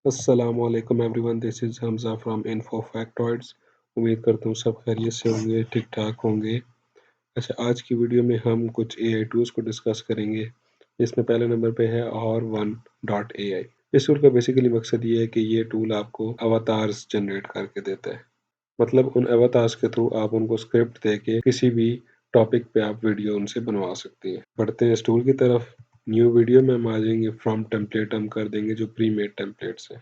अस्सलामुअलैकुम everyone, this is Hamza from info factoids. उम्मीद करता हूँ सब खैरियत से होंगे, ठीक-ठाक होंगे। अच्छा, आज की वीडियो में हम कुछ एआई टूल्स को डिस्कस करेंगे, जिसमें पहले नंबर पे है और1 डॉट एआई। इस टूल का बेसिकली मकसद ये है कि ये टूल आपको अवतार्स जनरेट करके देता है। मतलब उन अवतार्स के थ्रू आप उनको स्क्रिप्ट देके किसी भी टॉपिक पे आप वीडियो उनसे बनवा सकती हैं। बढ़ते हैं इस टूल की तरफ। न्यू वीडियो में हम आ जाएंगे, फ्रॉम टेम्पलेट हम कर देंगे जो प्री मेड टेम्पलेट्स है।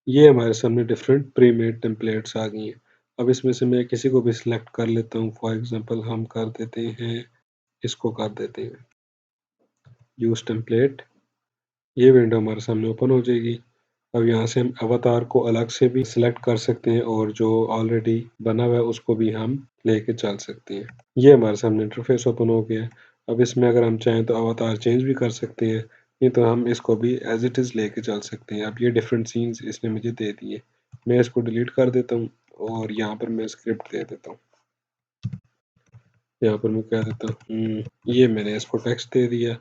ये हमारे सामने डिफरेंट प्री मेड टेम्पलेट्स आ गई हैं। अब इसमें से मैं किसी को भी सिलेक्ट कर लेता हूँ। फॉर एग्जांपल हम कर देते हैं, इसको कर देते हैं यूज टेम्पलेट। ये विंडो हमारे सामने ओपन हो जाएगी। अब यहाँ से हम अवतार को अलग से भी सिलेक्ट कर सकते हैं और जो ऑलरेडी बना हुआ है उसको भी हम लेके चल सकते हैं। ये हमारे सामने इंटरफेस ओपन हो गया है। अब इसमें अगर हम चाहें तो अवतार चेंज भी कर सकते हैं, नहीं तो हम इसको भी एज इट इज़ लेके चल सकते हैं। अब ये डिफरेंट सीन्स इसने मुझे दे दिए, मैं इसको डिलीट कर देता हूँ और यहाँ पर मैं स्क्रिप्ट दे देता हूँ। यहाँ पर मैं कह देता हूँ ये मैंने इसको टेक्स्ट दे दिया।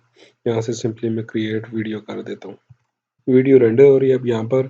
यहाँ से सिंपली मैं क्रिएट वीडियो कर देता हूँ। वीडियो रेंडर हो रही है। अब यहाँ पर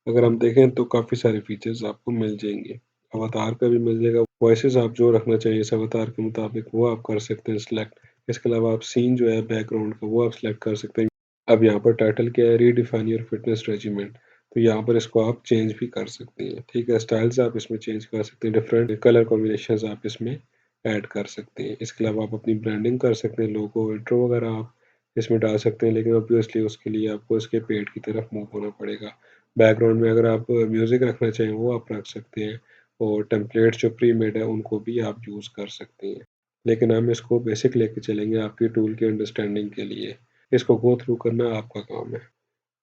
अगर हम देखें तो काफ़ी सारे फीचर्स आपको मिल जाएंगे। अवतार का भी मिल जाएगा। वॉइसेस आप जो रखना चाहिए इस अवतार के मुताबिक वो आप कर सकते हैं सिलेक्ट। इसके अलावा आप सीन जो है बैकग्राउंड का वो आप सिलेक्ट कर सकते हैं। अब यहाँ पर टाइटल क्या है, रीडिफाइन योर फिटनेस रेजिमेंट, तो यहाँ पर इसको आप चेंज भी कर सकते हैं। ठीक है, स्टाइल्स आप इसमें चेंज कर सकते हैं, डिफरेंट कलर कॉम्बिनेशन आप इसमें ऐड कर सकते हैं। इसके अलावा आप अपनी ब्रांडिंग कर सकते हैं, लोगो इंट्रो वगैरह आप इसमें डाल सकते हैं, लेकिन ऑब्वियसली उसके लिए आपको इसके पेड की तरफ मूव होना पड़ेगा। बैकग्राउंड में अगर आप म्यूज़िक रखना चाहें वो आप रख सकते हैं, और टेम्पलेट्स जो प्री मेड है उनको भी आप यूज़ कर सकते हैं। लेकिन हम इसको बेसिक लेके चलेंगे आपकी टूल की अंडरस्टैंडिंग के लिए। इसको गो थ्रू करना आपका काम है।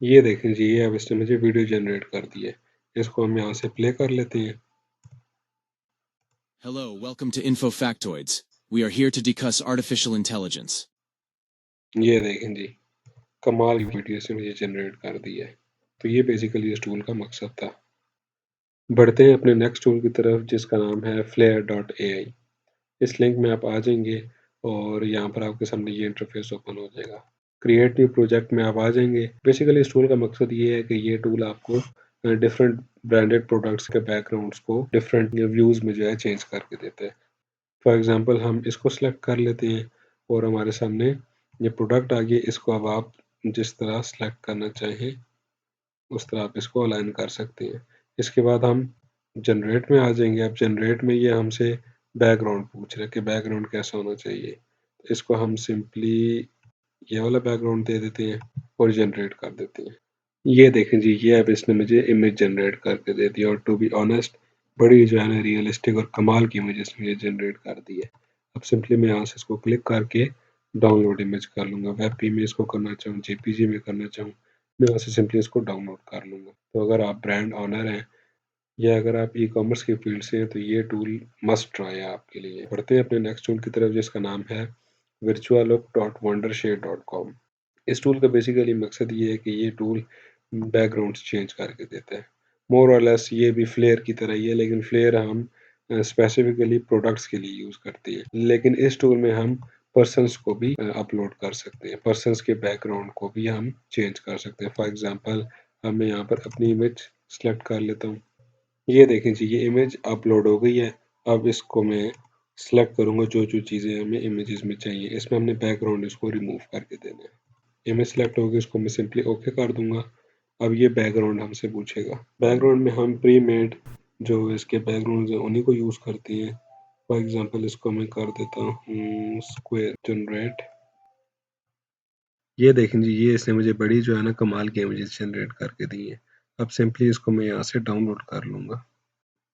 ये देखें जी, ये अब इसने मुझे वीडियो जनरेट कर दी है। इसको हम यहाँ से प्ले कर लेते हैं। Hello, welcome to Info Factoids. We are here to discuss artificial intelligence. ये देखें जी, कमाल की वीडियो इसने मुझे जनरेट कर दी है। तो ये बेसिकली इस टूल का मकसद था। बढ़ते हैं अपने नेक्स्ट टूल की तरफ, जिसका नाम है फ्लेयर डॉट एआई। इस लिंक में आप आ जाएंगे और यहाँ पर आपके सामने ये इंटरफेस ओपन हो जाएगा। क्रिएट न्यू प्रोजेक्ट में आप आ जाएंगे। बेसिकली इस टूल का मकसद ये है कि ये टूल आपको डिफरेंट ब्रांडेड प्रोडक्ट्स के बैकग्राउंड्स को डिफरेंट व्यूज़ में जो है चेंज करके देते हैं। फॉर एग्जांपल हम इसको सिलेक्ट कर लेते हैं और हमारे सामने ये प्रोडक्ट आ गया। इसको अब आप जिस तरह सेलेक्ट करना चाहें उस तरह आप इसको अलाइन कर सकते हैं। इसके बाद हम जनरेट में आ जाएंगे। अब जनरेट में ये हमसे बैकग्राउंड पूछ रहा है कि बैकग्राउंड कैसा होना चाहिए। तो इसको हम सिंपली ये वाला बैकग्राउंड दे देते हैं और जनरेट कर देते हैं। ये देखें जी, ये अब इसने मुझे इमेज जनरेट करके दे दी, और टू बी ऑनेस्ट बड़ी जो है ना रियलिस्टिक और कमाल की इमेज इसने मुझे जनरेट कर दी है। अब सिंपली मैं यहाँ से इसको क्लिक करके डाउनलोड इमेज कर लूँगा। वेब पी में इसको करना चाहूँ, जेपीजी में करना चाहूँ, मैं यहाँ से सिंपली इसको डाउनलोड कर लूँगा। तो अगर आप ब्रांड ऑनर हैं या अगर आप ई कॉमर्स की फील्ड से हैं तो ये टूल मस्ट ट्राई है आपके लिए। बढ़ते हैं अपने नेक्स्ट टूल की तरफ, जिसका नाम है virtualook.wondershare.com। इस टूल का बेसिकली मकसद ये है कि ये टूल बैकग्राउंड्स चेंज करके देता है। मोर और लेस ये भी फ्लेयर की तरह ही है, लेकिन फ्लेयर हम स्पेसिफिकली प्रोडक्ट्स के लिए यूज़ करते हैं, लेकिन इस टूल में हम पर्सन्स को भी अपलोड कर सकते हैं। पर्सन्स के बैकग्राउंड को भी हम चेंज कर सकते हैं। फॉर एग्जांपल अब मैं यहाँ पर अपनी इमेज सेलेक्ट कर लेता हूँ। ये देखें जी, ये इमेज अपलोड हो गई है। अब इसको मैं सेलेक्ट करूँगा जो जो चीज़ें हमें इमेजेस में चाहिए। इसमें हमने बैकग्राउंड इसको रिमूव करके देना है। इमेज सेलेक्ट होगी, इसको मैं सिंपली ओके कर दूंगा। अब ये बैकग्राउंड हमसे पूछेगा। बैकग्राउंड में हम प्री मेड जो इसके बैकग्राउंड है उन्हीं को यूज़ करते हैं। फॉर एग्जांपल इसको मैं कर देता हूँ स्क्वायर जनरेट। ये देखें जी, ये इसने मुझे बड़ी जो है ना कमाल की इमेजेस जनरेट करके दी है। अब सिंपली इसको मैं यहाँ से डाउनलोड कर लूँगा।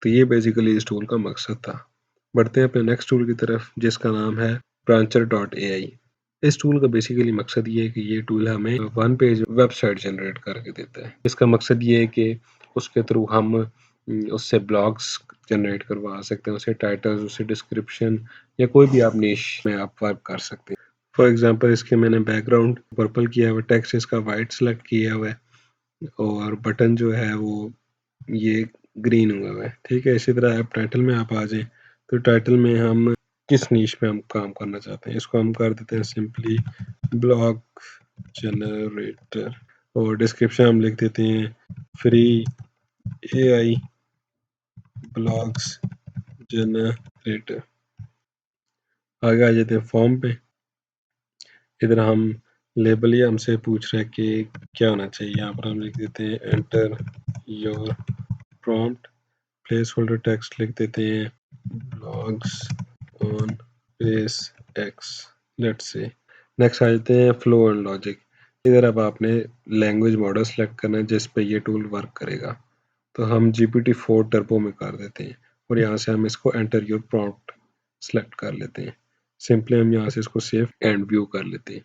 तो ये बेसिकली इस टूल का मकसद था। बढ़ते हैं अपने नेक्स्ट टूल की तरफ, जिसका नाम है ब्रांचर डॉट एआई। इस टूल का बेसिकली मकसद ये है कि ये टूल हमें वन पेज वेबसाइट जनरेट करके देता है। इसका मकसद ये है कि उसके थ्रू हम उससे ब्लॉग्स जनरेट करवा सकते हैं, उसे टाइटल्स, उसे डिस्क्रिप्शन या कोई भी आप निश में आप वर्क कर सकते हैं। फॉर एग्जांपल इसके मैंने बैकग्राउंड पर्पल किया हुआ है, टेक्स्ट इसका वाइट सेलेक्ट किया हुआ है और बटन जो है वो ये ग्रीन हुआ है। ठीक है, इसी तरह आप टाइटल में आप आ जाएं तो टाइटल में हम किस नीश में हम काम करना चाहते हैं, इसको हम कर देते हैं सिंपली ब्लॉग जनरेटर। और डिस्क्रिप्शन हम लिख देते हैं फ्री AI ब्लॉग्स जनरेटर। आगे आ जाते हैं फॉर्म पे। इधर हम लेबल ही हमसे पूछ रहे हैं कि क्या होना चाहिए। यहाँ पर हम लिख देते हैं enter your prompt. Placeholder text लिख देते हैं blogs on page X. Let's say next आ जाते हैं फ्लो एंड लॉजिक। इधर अब आपने लैंग्वेज मॉडल सेलेक्ट करना है जिस पे ये टूल वर्क करेगा। तो हम GPT-4 टर्बो में कर देते हैं और यहाँ से हम इसको एंटर योर प्रॉम्प्ट सेलेक्ट कर लेते हैं। सिंपली हम यहाँ से इसको सेव एंड व्यू कर लेते हैं।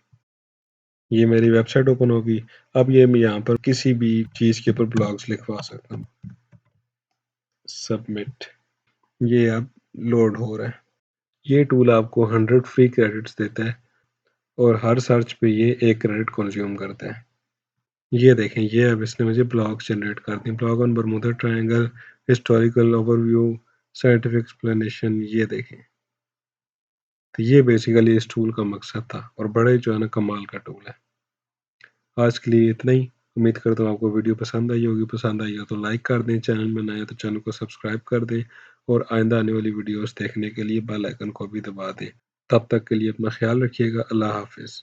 ये मेरी वेबसाइट ओपन होगी। अब ये मैं यहाँ पर किसी भी चीज़ के ऊपर ब्लॉग्स लिखवा सकता हूँ। सबमिट। ये अब लोड हो रहा है। ये टूल आपको 100 फ्री क्रेडिट्स देता है और हर सर्च पे ये 1 क्रेडिट कंज्यूम करता है। ये देखें, ये अब इसने मुझे ब्लॉग जनरेट कर दी। Blog on Bermuda triangle, historical overview, scientific explanation. ये देखें, तो ये बेसिकली इस टूल का मकसद था और बड़े जो है ना कमाल का टूल है। आज के लिए इतना ही। उम्मीद करता हूँ आपको वीडियो पसंद आई होगी। पसंद आई हो तो लाइक कर दें, चैनल में नए हैं तो चैनल को सब्सक्राइब कर दें और आइंदा आने वाली वीडियोस देखने के लिए बेल आइकन को भी दबा दें। तब तक के लिए अपना ख्याल रखिएगा। अल्लाह हाफिज़।